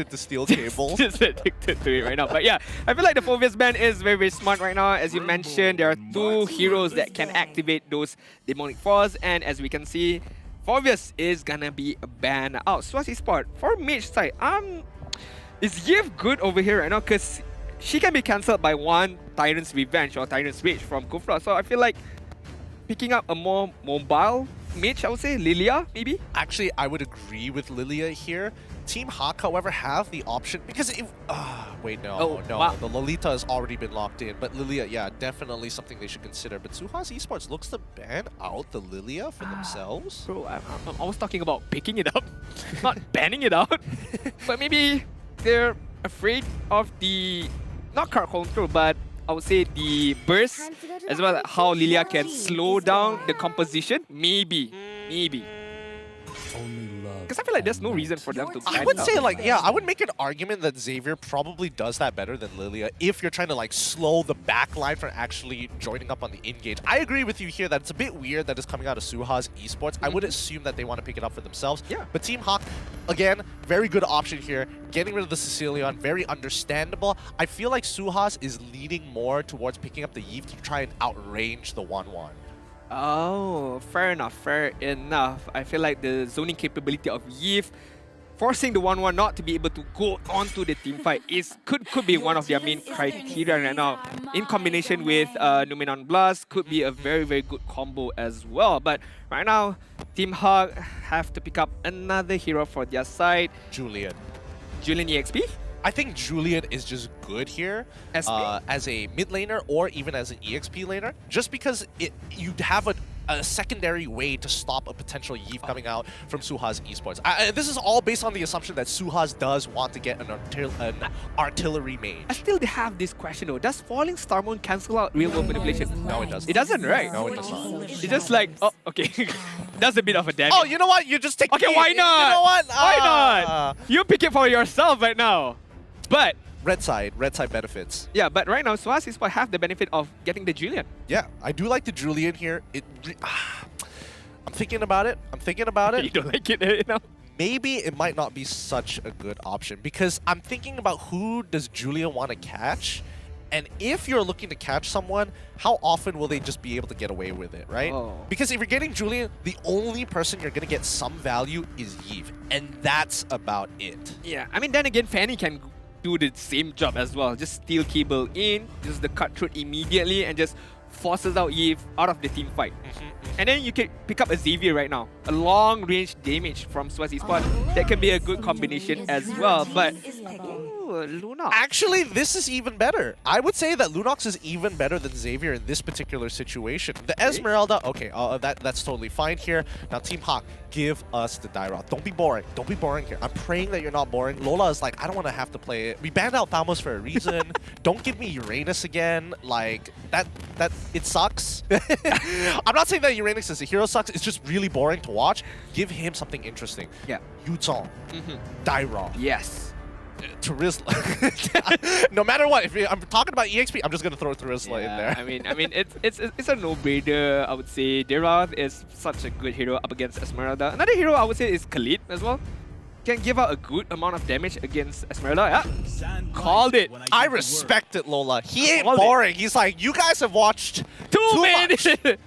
to steel cables. Just addicted to it right now. But yeah, I feel like the Phobius ban is very, very smart right now. As you mentioned, there are two heroes that can activate those demonic force, and as we can see, Phobius is gonna be banned out. Suhaz Esports, for mage side, is Yiv good over here right now? Because she can be cancelled by one Tyrant's Revenge or Tyrant's Rage from Kufra. So I feel like picking up a more mobile mage, I would say, Lilia, maybe? Actually, I would agree with Lilia here. Team Hawk, however, have the option because it. Wait, no. Wow. The Lolita has already been locked in, but Lilia, yeah, definitely something they should consider. But Suhaz Esports looks to ban out the Lilia for themselves. Bro, I was talking about picking it up, not banning it out. But maybe they're afraid of the, not card control, but I would say the burst, as well as how Lilia can slow down the composition. Maybe. Because I feel like there's no reason for them to ban I would it out. say, like, yeah, I would make an argument that Xavier probably does that better than Lilia if you're trying to, like, slow the back line from actually joining up on the engage. I agree with you here that it's a bit weird that it's coming out of Suhaz Esports. I would assume that they want to pick it up for themselves. Yeah. But Team Hawk, again, very good option here. Getting rid of the Sicilian, very understandable. I feel like Suhaz is leaning more towards picking up the Yeeve to try and outrange the 1-1. Oh, fair enough. I feel like the zoning capability of Yiv forcing the 1-1 not to be able to go onto the team fight could be one of their main criteria right now. In combination with Numenon Blast, could be a very, very good combo as well. But right now, Team Hawk have to pick up another hero for their side. Julian EXP? I think Julian is just good here as a mid laner or even as an EXP laner, just because you have a secondary way to stop a potential Yeeve coming out from Suhaz Esports. This is all based on the assumption that Suhaz does want to get an artillery mage. I still have this question though. Does Falling Star Moon cancel out real world manipulation? No, it doesn't. It doesn't, right? No, it does not. It's just like, oh, okay. That's a bit of a damage. Oh, you know what? You just take Okay, why not? You know what? Why not? You pick it for yourself right now. But red side benefits. yeah, but right now Suhaz Esports have the benefit of getting the Julian. Yeah, I do like the Julian here. I'm thinking about it. You don't like it right now? Maybe it might not be such a good option because I'm thinking about who does Julian want to catch, and if you're looking to catch someone, how often will they just be able to get away with it, right? Oh. Because if you're getting Julian, the only person you're gonna get some value is Yeeve, and that's about it. Yeah, I mean, then again, Fanny can do the same job as well. Just steal cable in, just the cut through immediately, and just forces out Yeeve out of the team fight. And then you can pick up a Xavier right now. A long-range damage from Suhaz Esports. That can be a good combination as well. But Lunox. Actually, this is even better. I would say that Lunox is even better than Xavier in this particular situation. The Esmeralda, okay, that's totally fine here. Now, Team Hawk, give us the Dairoth. Don't be boring. Don't be boring here. I'm praying that you're not boring. Lola is like, I don't want to have to play it. We banned out Thamos for a reason. Don't give me Uranus again. Like, it sucks. I'm not saying that Uranus as a hero sucks. It's just really boring to watch. Give him something interesting. Yeah. Yuzong, Dairoth. Yes. Terizla. No matter what, if I'm talking about EXP, I'm just gonna throw Terizla in there. I mean, it's a no-brainer. I would say Dairoth is such a good hero up against Esmeralda. Another hero I would say is Khalid as well. Can give out a good amount of damage against Esmeralda. Yeah. Called it. I respect it, Lola. He ain't boring. He's like, you guys have watched too many.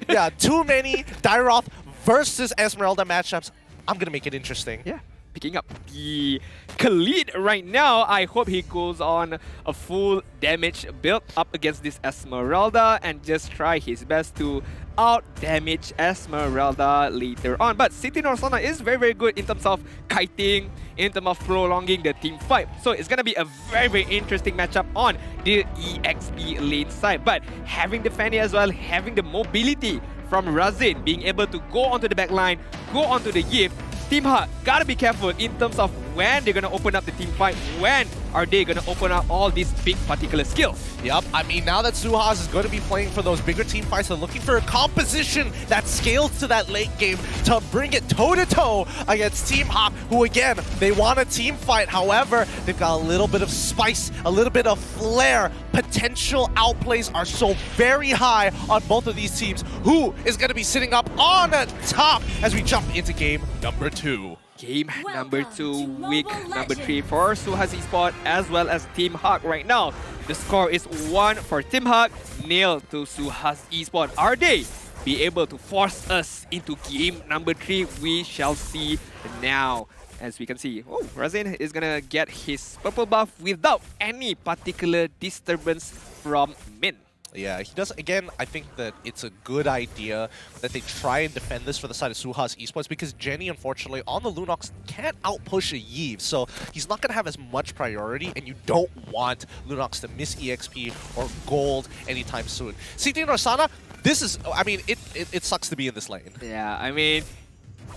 Yeah, too many Dairoth versus Esmeralda matchups. I'm gonna make it interesting. Yeah. Picking up the Khalid right now. I hope he goes on a full damage build up against this Esmeralda and just try his best to out-damage Esmeralda later on. But City Norsana is very, very good in terms of kiting, in terms of prolonging the team fight. So it's going to be a very, very interesting matchup on the EXP lane side. But having the Fanny as well, having the mobility from Razin, being able to go onto the back line, go onto the Yiv, Team Hawk gotta be careful in terms of when they're gonna open up the team fight, when are they gonna open up all these big particular skills. Yep, I mean, now that Suhaz is going to be playing for those bigger team fights, they're looking for a composition that scales to that late game to bring it toe-to-toe against Team Hawk, who, again, they want a team fight. However, they've got a little bit of spice, a little bit of flair. Potential outplays are so very high on both of these teams. Who is going to be sitting up on top as we jump into game number 2? game number 2, week number 3 for Suhaz Esports as well as Team Hawk right now. The score is 1 for Team Hawk, 0 to Suhaz Esports. Are they be able to force us into game number 3? We shall see now. As we can see, Razin is gonna get his purple buff without any particular disturbance from Min. Yeah, he does. Again, I think that it's a good idea that they try and defend this for the side of Suhaz Esports because Jenny, unfortunately, on the Lunox can't outpush a Yves, so he's not going to have as much priority, and you don't want Lunox to miss EXP or gold anytime soon. CT Norsana, this is, I mean, it sucks to be in this lane. Yeah, I mean,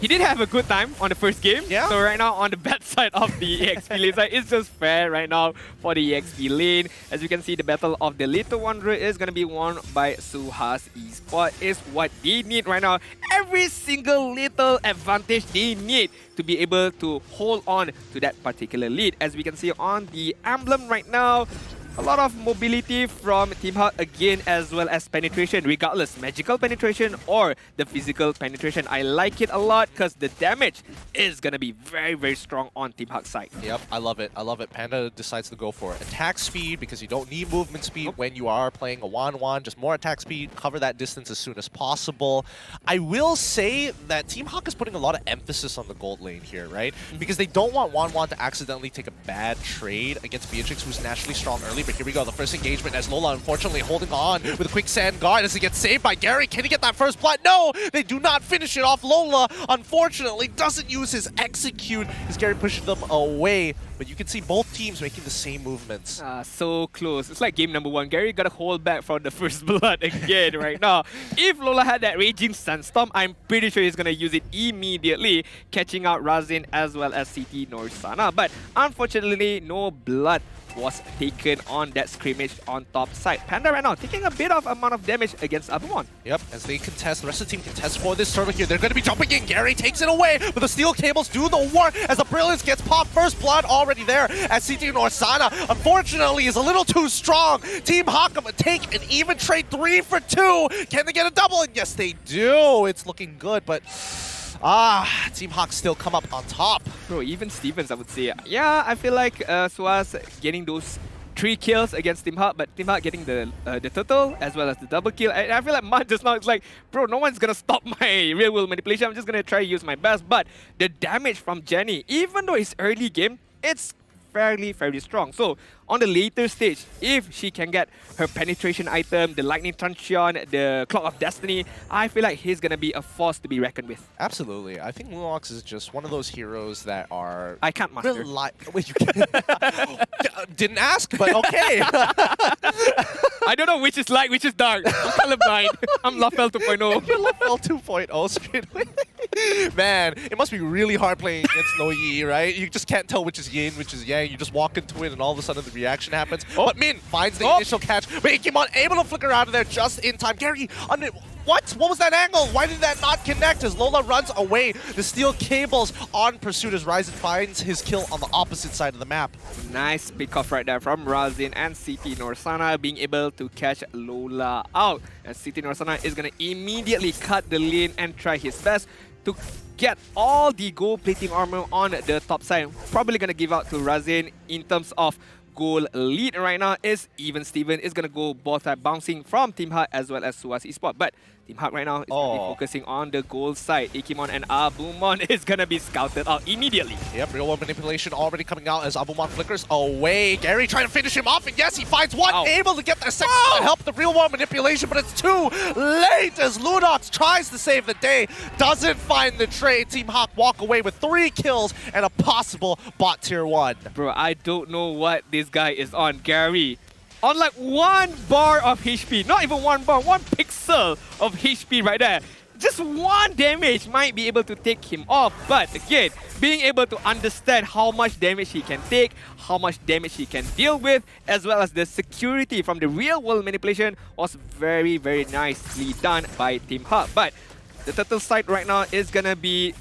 he did have a good time on the first game. Yeah. So right now on the bad side of the EXP lane side, it's just fair right now for the EXP lane. As you can see, the battle of the Little Wanderer is going to be won by Suhaz Esports. Is what they need right now. Every single little advantage they need to be able to hold on to that particular lead. As we can see on the emblem right now, a lot of mobility from Team Hawk again, as well as penetration, regardless, magical penetration or the physical penetration. I like it a lot because the damage is going to be very, very strong on Team Hawk's side. Yep, I love it. I love it. Panda decides to go for attack speed because you don't need movement speed when you are playing a Wan, just more attack speed, cover that distance as soon as possible. I will say that Team Hawk is putting a lot of emphasis on the gold lane here, right? Because they don't want Wan to accidentally take a bad trade against Beatrix, who's naturally strong early. But here we go, the first engagement as Lola unfortunately holding on with a quick sand guard as he gets saved by Gary. Can he get that first blood? No! They do not finish it off. Lola, unfortunately, doesn't use his execute as Gary pushes them away. But you can see both teams making the same movements. So close. It's like game number 1. Gary got to hold back from the first blood again right now. If Lola had that Raging Sandstorm, I'm pretty sure he's going to use it immediately, catching out Razin as well as CT Norsana. But unfortunately, no blood was taken on that scrimmage on top side. Panda right now taking a bit of amount of damage against Abumon. Yep, as they contest, the rest of the team contests for this turtle here. They're going to be jumping in. Gary takes it away, but the steel cables do the work as the Brilliance gets popped. First blood already there as CT Norsana, unfortunately, is a little too strong. Team Hawk take an even trade 3 for 2. Can they get a double? And yes, they do. It's looking good, but Team Hawk still come up on top. Bro, even Stevens, I would say. Yeah, I feel like Suhaz getting those 3 kills against Team Hawk, but Team Hawk getting the turtle as well as the double kill. I feel like Man just now it's like, bro, no one's gonna stop my real world manipulation. I'm just gonna try to use my best. But the damage from Jenny, even though it's early game, it's fairly strong. So on the later stage, if she can get her penetration item, the lightning truncheon, the clock of destiny, I feel like he's gonna be a force to be reckoned with. Absolutely. I think Lunox is just one of those heroes that are... I can't master. Wait, you can't? Didn't ask, but okay. I don't know which is light, which is dark. I'm colorblind. I'm Lafel 2.0. You're Lafel 2.0 straight away. Man, it must be really hard playing against No Yi, right? You just can't tell which is yin, which is yang. You just walk into it and all of a sudden the reaction happens. But Min finds the initial catch. Bakemon able to flicker out of there just in time. Gary, what? What was that angle? Why did that not connect as Lola runs away? The steel cables on pursuit as Ryzen finds his kill on the opposite side of the map. Nice pick off right there from Razin and CT Norsana being able to catch Lola out. And CT Norsana is going to immediately cut the lane and try his best to get all the gold plating armor on the top side. Probably going to give out to Razin in terms of goal lead right now. Is even Steven is going to go both side bouncing from Team Hawk as well as Suhaz Esports. But Team Hawk right now is going to be focusing on the goal side. Ikimon and Abumon is going to be scouted out immediately. Yep, real world manipulation already coming out as Abumon flickers away. Gary trying to finish him off, and yes, he finds one, able to get the second to help the real world manipulation, but it's too late as Lunox tries to save the day, doesn't find the trade. Team Hawk walk away with 3 kills and a possible bot tier 1. Bro, I don't know what this guy is on. Gary, on like 1 bar of HP, not even 1 bar, 1 pixel of HP right there. Just 1 damage might be able to take him off. But again, being able to understand how much damage he can take, how much damage he can deal with, as well as the security from the real world manipulation was very, very nicely done by Team Hawk. But the turtle side right now is gonna be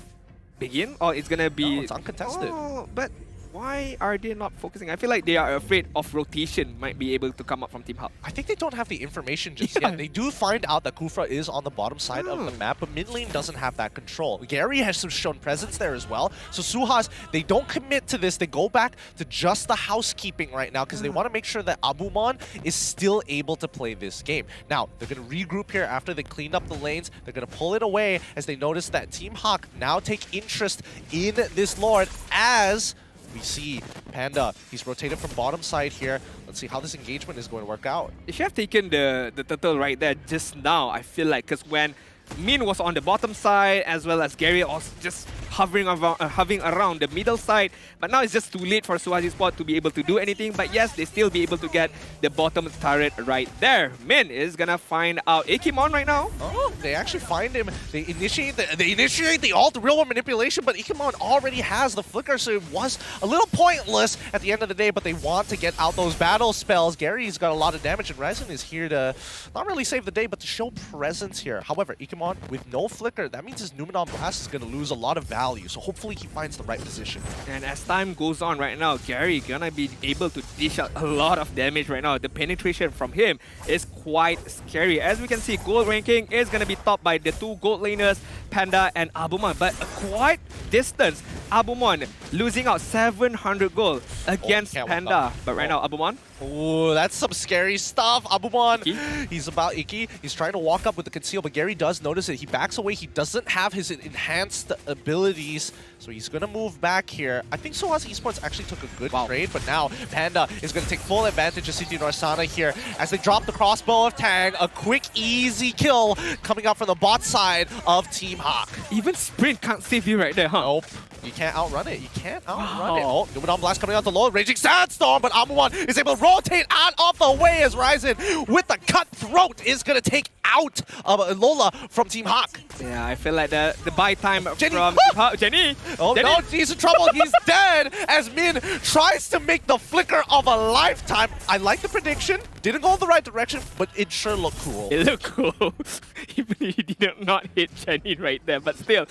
begin, or it's gonna be... No, it's uncontested. But why are they not focusing? I feel like they are afraid of rotation might be able to come up from Team Hub. I think they don't have the information just yet. They do find out that Kufra is on the bottom side of the map, but mid lane doesn't have that control. Gary has shown presence there as well. So Suhaz, they don't commit to this. They go back to just the housekeeping right now because they want to make sure that Abumon is still able to play this game. Now, they're going to regroup here after they cleaned up the lanes. They're going to pull it away as they notice that Team Hawk now take interest in this Lord as we see Panda. He's rotated from bottom side here. Let's see how this engagement is going to work out. They should have taken the turtle right there just now, I feel like, because when Min was on the bottom side as well as Gary was just hovering around the middle side, but now it's just too late for Suhaz Esports to be able to do anything. But yes, they still be able to get the bottom turret right there. Min is gonna find out Ikimon right now. Oh, they actually find him. They initiate the ult, real one manipulation, but Ikimon already has the flicker, so it was a little pointless at the end of the day. But they want to get out those battle spells. Gary's got a lot of damage, and Ryzen is here to not really save the day, but to show presence here. However, Ikimon with no flicker, that means his Numenon Blast is going to lose a lot of value. So hopefully he finds the right position. And as time goes on right now, Gary gonna be able to dish out a lot of damage right now. The penetration from him is quite scary. As we can see, gold ranking is gonna be topped by the two gold laners, Panda and Abumon. But a quite distance. Abumon losing out 700 gold against Panda. But right now, Abumon. Oh, that's some scary stuff. Abumon, Icky. he's about Icky. He's trying to walk up with the conceal, but Gary does notice it. He backs away. He doesn't have his enhanced abilities, so he's going to move back here. I think Suhaz Esports actually took a good trade, but now Panda is going to take full advantage of City Norsana here as they drop the crossbow of Tang. A quick, easy kill coming up from the bot side of Team Hawk. Even Sprint can't save you right there, huh? Nope. You can't outrun it. You can't outrun it. Oh, Numenon Blast coming out the low. Raging Sandstorm, but Abumon is able to rotate out of the way as Ryzen with the cutthroat is going to take out Lola from Team Hawk. Yeah, I feel like the buy time Jenny. from Jenny. Oh Jenny. no, he's in trouble. He's dead as Min tries to make the flicker of a lifetime. I like the prediction. Didn't go in the right direction, but it sure looked cool. It looked cool. Even if he did not hit Jenny right there, but still.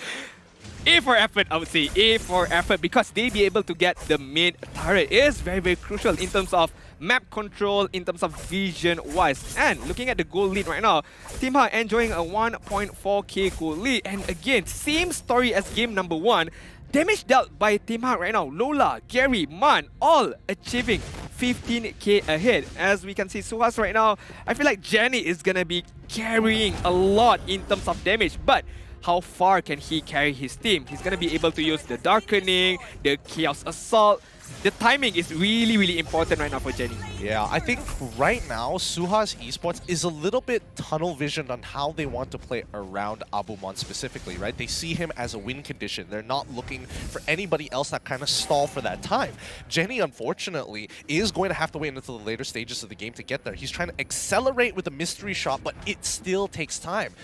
A for effort, I would say. A for effort because they be able to get the mid turret is very, very crucial in terms of map control, in terms of vision-wise. And looking at the goal lead right now, Team Hawk enjoying a 1.4k goal lead. And again, same story as game number 1. Damage dealt by Team Hawk right now. Lola, Gary, Man, all achieving 15k ahead. As we can see, Suhaz right now, I feel like Jenny is gonna be carrying a lot in terms of damage. But how far can he carry his team? He's going to be able to use the Darkening, the Chaos Assault. The timing is really, really important right now for Jenny. Yeah, I think right now, Suhaz Esports is a little bit tunnel visioned on how they want to play around Abumon specifically, right? They see him as a win condition. They're not looking for anybody else that kind of stall for that time. Jenny, unfortunately, is going to have to wait until the later stages of the game to get there. He's trying to accelerate with a mystery shot, but it still takes time.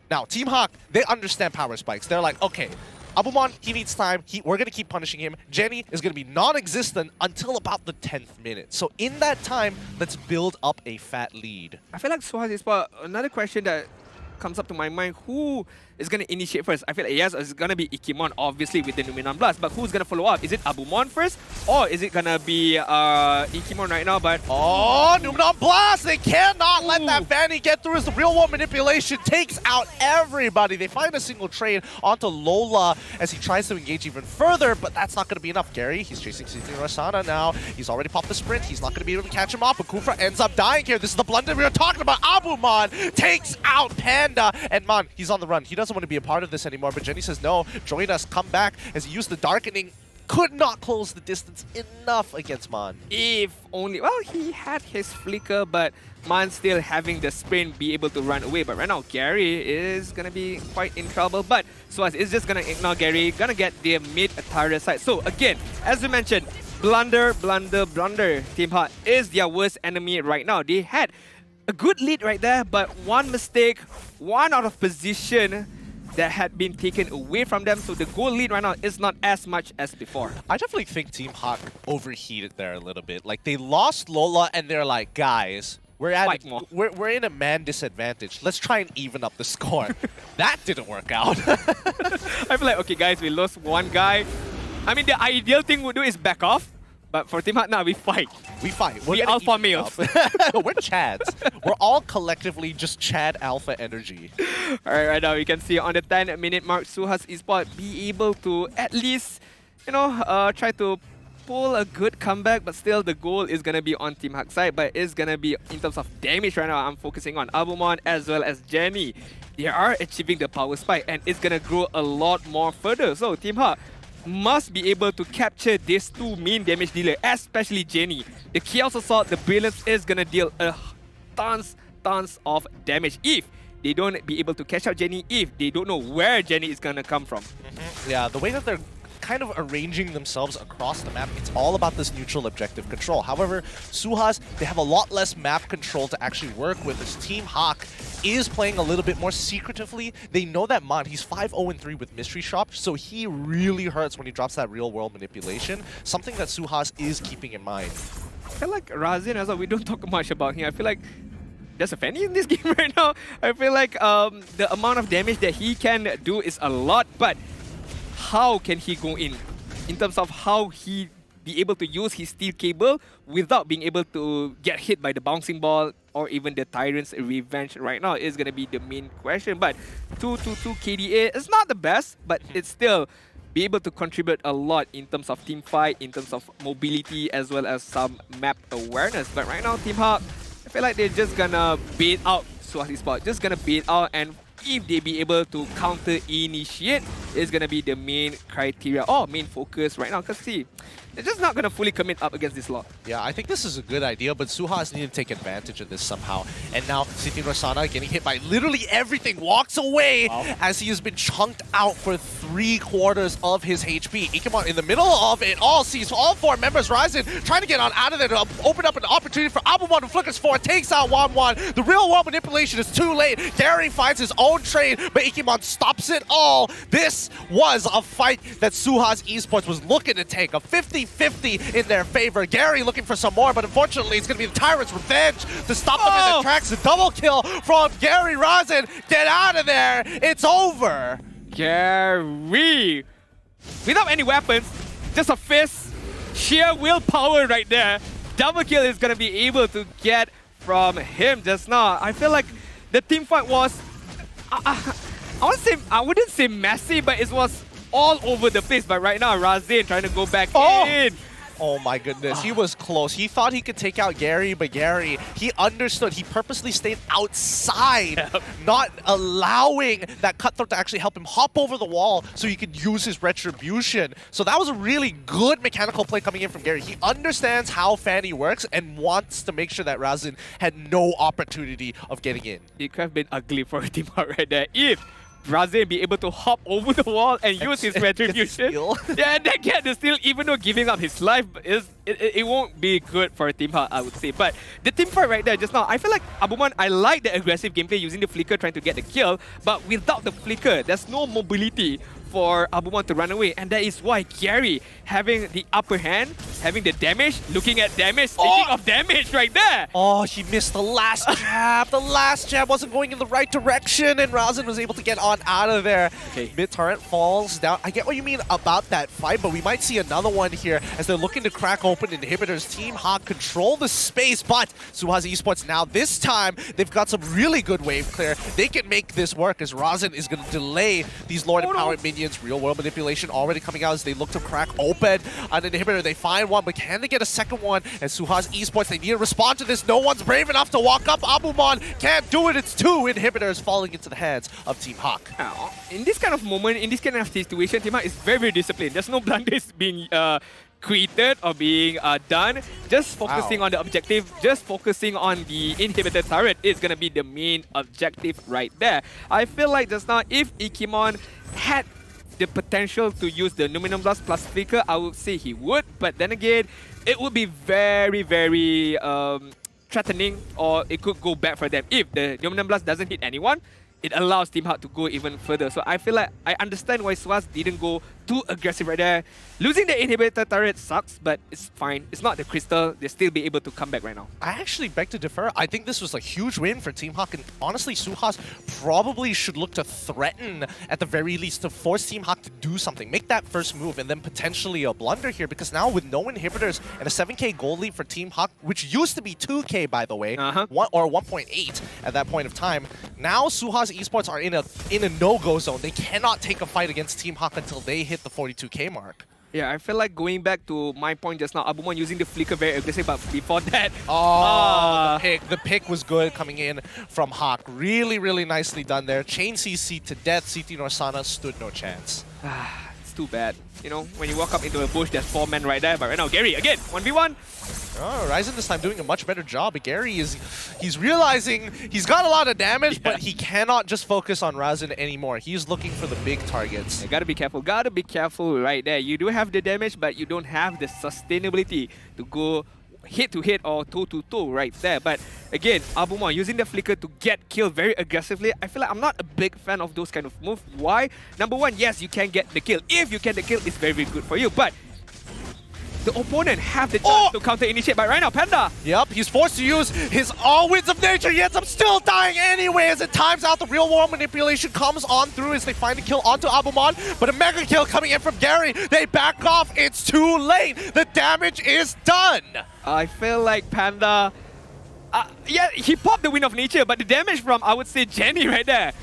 Now, Team Hawk, they understand power spikes. They're like, okay, Abumon, he needs time. We're going to keep punishing him. Jenny is going to be non-existent until about the 10th minute. So in that time, let's build up a fat lead. I feel like Suhaz Esports, another question that comes up to my mind, who is going to initiate first? I feel like yes, it's going to be Ikimon, obviously, with the Numenon Blast. But who's going to follow up? Is it Abumon first? Or is it going to be Ikimon right now? But oh, Numenon Blast! They cannot let that Fanny get through as the real-world manipulation takes out everybody. They find a single trade onto Lola as he tries to engage even further, but that's not going to be enough. Gary, he's chasing City Norsana now. He's already popped the sprint. He's not going to be able to catch him off, but Kufra ends up dying here. This is the blunder we were talking about. Abumon takes out Panda, and Man, he's on the run. He doesn't want to be a part of this anymore, but Jenny says, no, join us, come back, as he used the Darkening. Could not close the distance enough against Man. If only, well, he had his flicker, but Man still having the sprint be able to run away. But right now, Gary is going to be quite in trouble. But Suhaz is just going to ignore Gary, going to get the mid turret side. So again, as we mentioned, blunder, blunder, blunder. Team Hawk is their worst enemy right now. They had a good lead right there, but one mistake, one out of position that had been taken away from them, so the goal lead right now is not as much as before. I definitely think Team Hawk overheated there a little bit. Like, they lost Lola and they're like, guys, we're in a man disadvantage. Let's try and even up the score. That didn't work out. I feel like, okay guys, we lost one guy. I mean, the ideal thing would do is back off, But for Team Hut now, we fight. We fight. We're We gonna alpha even males. up. We're Chads. We're all collectively just Chad alpha energy. Alright, right now we can see on the 10-minute mark, Suhaz Esports be able to at least, try to pull a good comeback, but still the goal is gonna be on Team Hut side, but it's gonna be in terms of damage right now. I'm focusing on Abumon as well as Jenny. They are achieving the power spike and it's gonna grow a lot more further. So Team Hut must be able to capture these two main damage dealer, especially Jenny. The Chaos Assault, the Brilliance is gonna deal tons of damage if they don't be able to catch out Jenny, if they don't know where Jenny is gonna come from. Yeah, the way that they're kind of arranging themselves across the map, it's all about this neutral objective control. However, Suhaz, they have a lot less map control to actually work with. This Team Hawk is playing a little bit more secretively. They know that Mon, he's 5-0-3 with Mystery Shop, so he really hurts when he drops that real world manipulation, something that Suhaz is keeping in mind. I feel like Razin as well, we don't talk much about him. I feel like there's a Fanny in this game right now. I feel like the amount of damage that he can do is a lot, but how can he go in terms of how he be able to use his steel cable without being able to get hit by the bouncing ball or even the Tyrant's Revenge right now is going to be the main question. But 2-2-2 KDA is not the best, but it's still be able to contribute a lot in terms of team fight, in terms of mobility, as well as some map awareness. But right now, Team Hawk, I feel like they're just gonna bait out Suhaz Esports, just gonna bait out, and if they be able to counter initiate, is gonna be the main criteria or main focus right now. Cause see, they're just not gonna fully commit up against this lot. Yeah, I think this is a good idea, but Suhaz needed to take advantage of this somehow. And now Siti Rosana getting hit by literally everything, walks away as he has been chunked out for 3/4 of his HP. Ikemon in the middle of it all, sees all four members rising, trying to get on out of there to open up an opportunity for Abumon to flickers forward, takes out 1-1. The real world manipulation is too late. Gary finds his own trade, but Ikemon stops it all. This was a fight that Suhaz Esports was looking to take, a 50-50 in their favor. Gary looking for some more, but unfortunately it's going to be the Tyrant's Revenge to stop them in their tracks. A double kill from Gary Razin. Get out of there. It's over. Gary, without any weapons, just a fist, sheer willpower right there. Double kill is going to be able to get from him just now. I feel like the team fight was, I wouldn't say messy, but it was all over the place. But right now, Razin trying to go back in. Oh my goodness, he was close. He thought he could take out Gary, but Gary, he understood. He purposely stayed outside, not allowing that cutthroat to actually help him hop over the wall so he could use his retribution. So that was a really good mechanical play coming in from Gary. He understands how Fanny works and wants to make sure that Razin had no opportunity of getting in. It could have been ugly for a team out right there if Razin be able to hop over the wall and use his retribution. Yeah, and then get the steal, even though giving up his life, it won't be good for a team fight, I would say. But the team fight right there just now, I feel like Abumon, I like the aggressive gameplay using the flicker trying to get the kill, but without the flicker, there's no mobility for Abumon to run away, and that is why Gary having the upper hand, having the damage, looking at damage, speaking of damage right there. Oh, he missed the last jab. The last jab wasn't going in the right direction, and Razin was able to get on out of there. Okay. Mid-turret falls down. I get what you mean about that fight, but we might see another one here as they're looking to crack open inhibitors. Team Hawk control the space, but Suhaz Esports now, this time, they've got some really good wave clear. They can make this work as Razin is going to delay these Lord Empowered minions. Real world manipulation already coming out as they look to crack open an inhibitor. They find one, but can they get a second one? And Suhaz Esports, they need to respond to this. No one's brave enough to walk up. Abumon can't do it. It's 2 inhibitors falling into the hands of Team Hawk. In this kind of moment, in this kind of situation, Team Hawk is very, very disciplined. There's no blunders being created or being done. Just focusing on the objective, just focusing on the inhibitor turret is going to be the main objective right there. I feel like just now, if Ikemon had the potential to use the Numinum Blast plus Flicker, I would say he would, but then again, it would be very, very threatening, or it could go bad for them. If the Numinum Blast doesn't hit anyone, it allows Team Hawk to go even further. So I feel like I understand why Suhaz didn't go too aggressive right there. Losing the inhibitor turret sucks, but it's fine. It's not the crystal. They'll still be able to come back right now. I actually beg to differ. I think this was a huge win for Team Hawk, and honestly, Suhaz probably should look to threaten, at the very least, to force Team Hawk to do something. Make that first move, and then potentially a blunder here, because now with no inhibitors and a 7k gold lead for Team Hawk, which used to be 2k, by the way, or 1.8 at that point of time, now Suhaz Esports are in a no-go zone. They cannot take a fight against Team Hawk until they hit the 42k mark. Yeah, I feel like going back to my point just now, Abumon using the flicker very aggressive, but before that... The pick was good coming in from Hawk. Really, really nicely done there. Chain CC to death. CT Norsana stood no chance. It's too bad. You know, when you walk up into a bush, there's 4 men right there. But right now, Gary, again, 1v1. Oh, Ryzen this time doing a much better job. But Gary he's realizing he's got a lot of damage, but he cannot just focus on Ryzen anymore. He's looking for the big targets. You gotta be careful right there. You do have the damage, but you don't have the sustainability to go hit-to-hit or toe-to-toe right there. But again, Abumon using the flicker to get killed very aggressively. I feel like I'm not a big fan of those kind of moves. Why? Number one, yes, you can get the kill. If you get the kill, it's very, very good for you. But the opponent have the chance to counter-initiate. But right now, Panda. Yep, he's forced to use his all winds of nature. He ends up still dying anyway as it times out. The real world manipulation comes on through as they find a kill onto Abumon. But a mega kill coming in from Gary. They back off. It's too late. The damage is done. I feel like Panda... yeah, he popped the wind of nature, but the damage from, I would say, Jenny right there.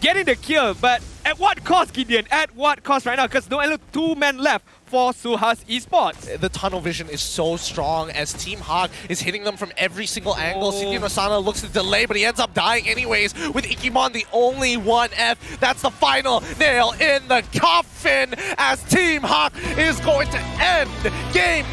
Getting the kill, but at what cost, Gideon? At what cost right now? Because no only 2 men left for Suhaz Esports. The tunnel vision is so strong as Team Hawk is hitting them from every single angle. CT Nosana looks to delay, but he ends up dying anyways with Ikimon the only 1F. That's the final nail in the coffin as Team Hawk is going to end game